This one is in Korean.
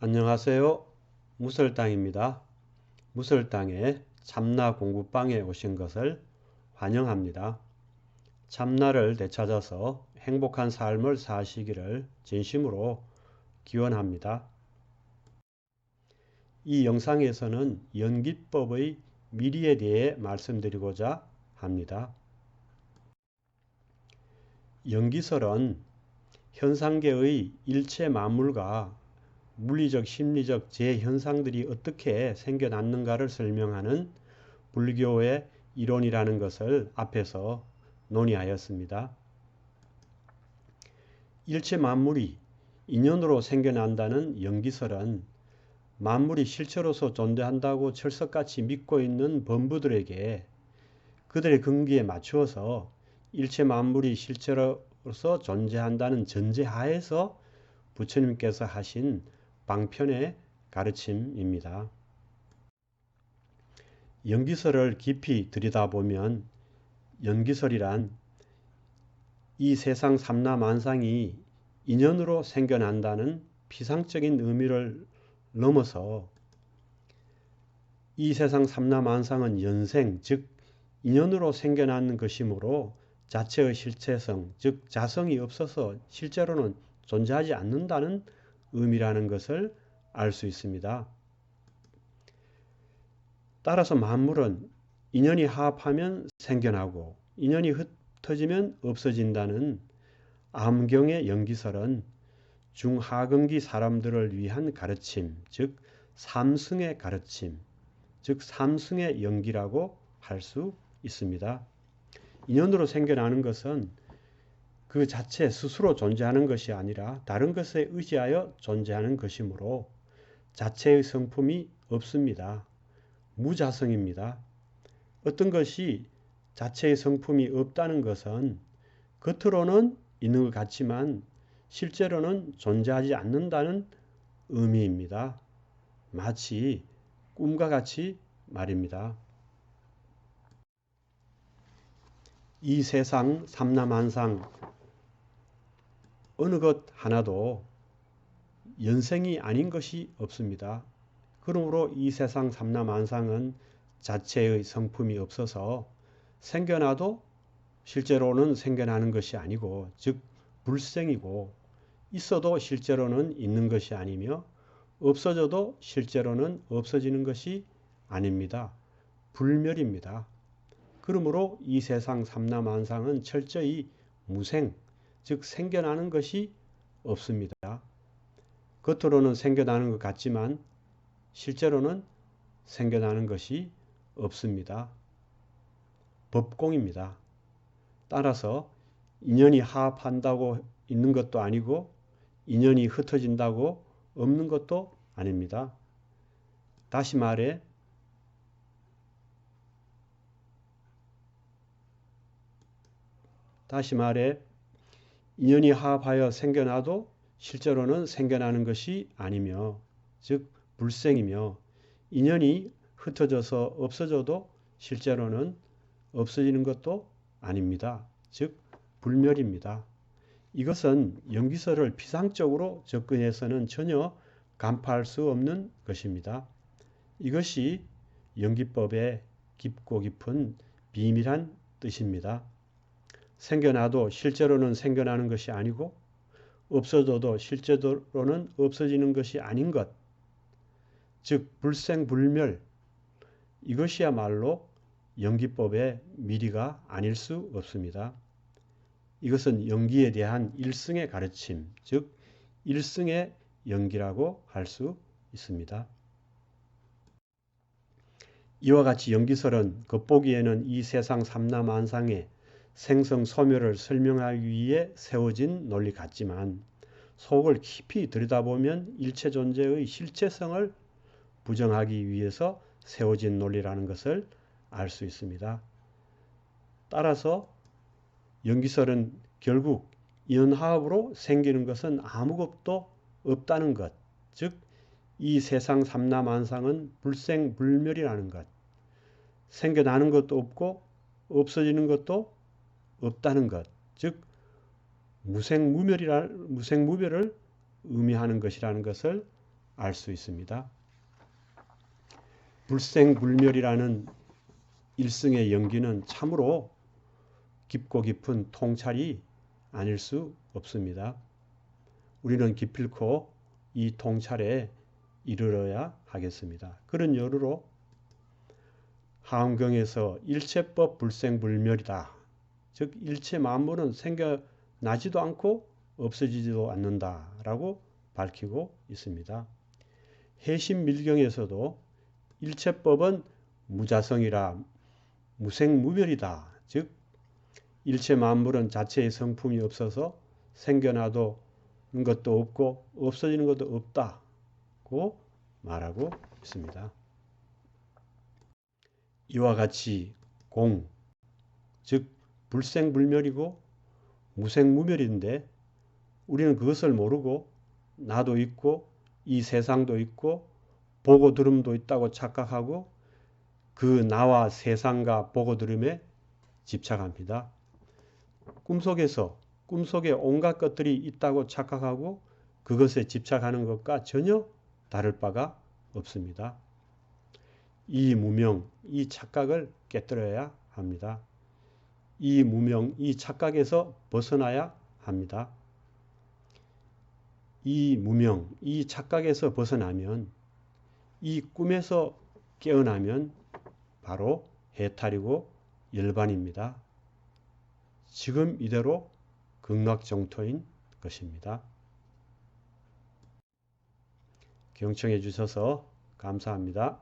안녕하세요. 무설땅입니다. 무설땅의 참나 공부방에 오신 것을 환영합니다. 참나를 되찾아서 행복한 삶을 사시기를 진심으로 기원합니다. 이 영상에서는 연기법의 미리에 대해 말씀드리고자 합니다. 연기설은 현상계의 일체 만물과 물리적, 심리적 재현상들이 어떻게 생겨났는가를 설명하는 불교의 이론이라는 것을 앞에서 논의하였습니다. 일체 만물이 인연으로 생겨난다는 연기설은 만물이 실체로서 존재한다고 철석같이 믿고 있는 범부들에게 그들의 근기에 맞추어서 일체 만물이 실체로서 존재한다는 전제하에서 부처님께서 하신 방편의 가르침입니다. 연기설을 깊이 들여다보면 연기설이란 이 세상 삼라만상이 인연으로 생겨난다는 피상적인 의미를 넘어서 이 세상 삼라만상은 연생, 즉 인연으로 생겨나는 것이므로 자체의 실체성, 즉 자성이 없어서 실제로는 존재하지 않는다는 의미라는 것을 알 수 있습니다. 따라서 만물은 인연이 합하면 생겨나고 인연이 흩어지면 없어진다는 암경의 연기설은 중하근기 사람들을 위한 가르침, 즉 삼승의 가르침, 즉 삼승의 연기라고 할 수 있습니다. 인연으로 생겨나는 것은 그 자체 스스로 존재하는 것이 아니라 다른 것에 의지하여 존재하는 것이므로 자체의 성품이 없습니다. 무자성입니다. 어떤 것이 자체의 성품이 없다는 것은 겉으로는 있는 것 같지만 실제로는 존재하지 않는다는 의미입니다. 마치 꿈과 같이 말입니다. 이 세상 삼라만상 어느 것 하나도 연생이 아닌 것이 없습니다. 그러므로 이 세상 삼라만상은 자체의 성품이 없어서 생겨나도 실제로는 생겨나는 것이 아니고 즉 불생이고 있어도 실제로는 있는 것이 아니며 없어져도 실제로는 없어지는 것이 아닙니다. 불멸입니다. 그러므로 이 세상 삼라만상은 철저히 무생, 즉 생겨나는 것이 없습니다. 겉으로는 생겨나는 것 같지만 실제로는 생겨나는 것이 없습니다. 법공입니다. 따라서 인연이 합한다고 있는 것도 아니고 인연이 흩어진다고 없는 것도 아닙니다. 다시 말해 인연이 합하여 생겨나도 실제로는 생겨나는 것이 아니며 즉 불생이며 인연이 흩어져서 없어져도 실제로는 없어지는 것도 아닙니다. 즉 불멸입니다. 이것은 연기설을 피상적으로 접근해서는 전혀 간파할 수 없는 것입니다. 이것이 연기법의 깊고 깊은 비밀한 뜻입니다. 생겨나도 실제로는 생겨나는 것이 아니고 없어져도 실제로는 없어지는 것이 아닌 것, 즉 불생불멸, 이것이야말로 연기법의 미리가 아닐 수 없습니다. 이것은 연기에 대한 일승의 가르침, 즉 일승의 연기라고 할 수 있습니다. 이와 같이 연기설은 겉보기에는 이 세상 삼라만상의 생성소멸을 설명하기 위해 세워진 논리 같지만 속을 깊이 들여다보면 일체 존재의 실체성을 부정하기 위해서 세워진 논리라는 것을 알 수 있습니다. 따라서 연기설은 결국 인연화합으로 생기는 것은 아무것도 없다는 것, 즉 이 세상 삼라만상은 불생불멸이라는 것, 생겨나는 것도 없고 없어지는 것도 없다는 것, 즉 무생무멸을 의미하는 것이라는 것을 알 수 있습니다. 불생불멸이라는 일승의 연기는 참으로 깊고 깊은 통찰이 아닐 수 없습니다. 우리는 기필코 이 통찰에 이르러야 하겠습니다. 그런 여유로 하엄경에서 일체법 불생불멸이다. 즉 일체 만물은 생겨나지도 않고 없어지지도 않는다라고 밝히고 있습니다. 해심밀경에서도 일체법은 무자성이라 무생무멸이다. 즉 일체 만물은 자체의 성품이 없어서 생겨나도 것도 없고 없어지는 것도 없다고 말하고 있습니다. 이와 같이 공, 즉 불생불멸이고 무생무멸인데 우리는 그것을 모르고 나도 있고 이 세상도 있고 보고 들음도 있다고 착각하고 그 나와 세상과 보고 들음에 집착합니다. 꿈속에 온갖 것들이 있다고 착각하고 그것에 집착하는 것과 전혀 다를 바가 없습니다. 이 무명, 이 착각을 깨뜨려야 합니다. 이 무명, 이 착각에서 벗어나야 합니다. 이 무명, 이 착각에서 벗어나면, 이 꿈에서 깨어나면 바로 해탈이고 열반입니다. 지금 이대로 극락정토인 것입니다. 경청해 주셔서 감사합니다.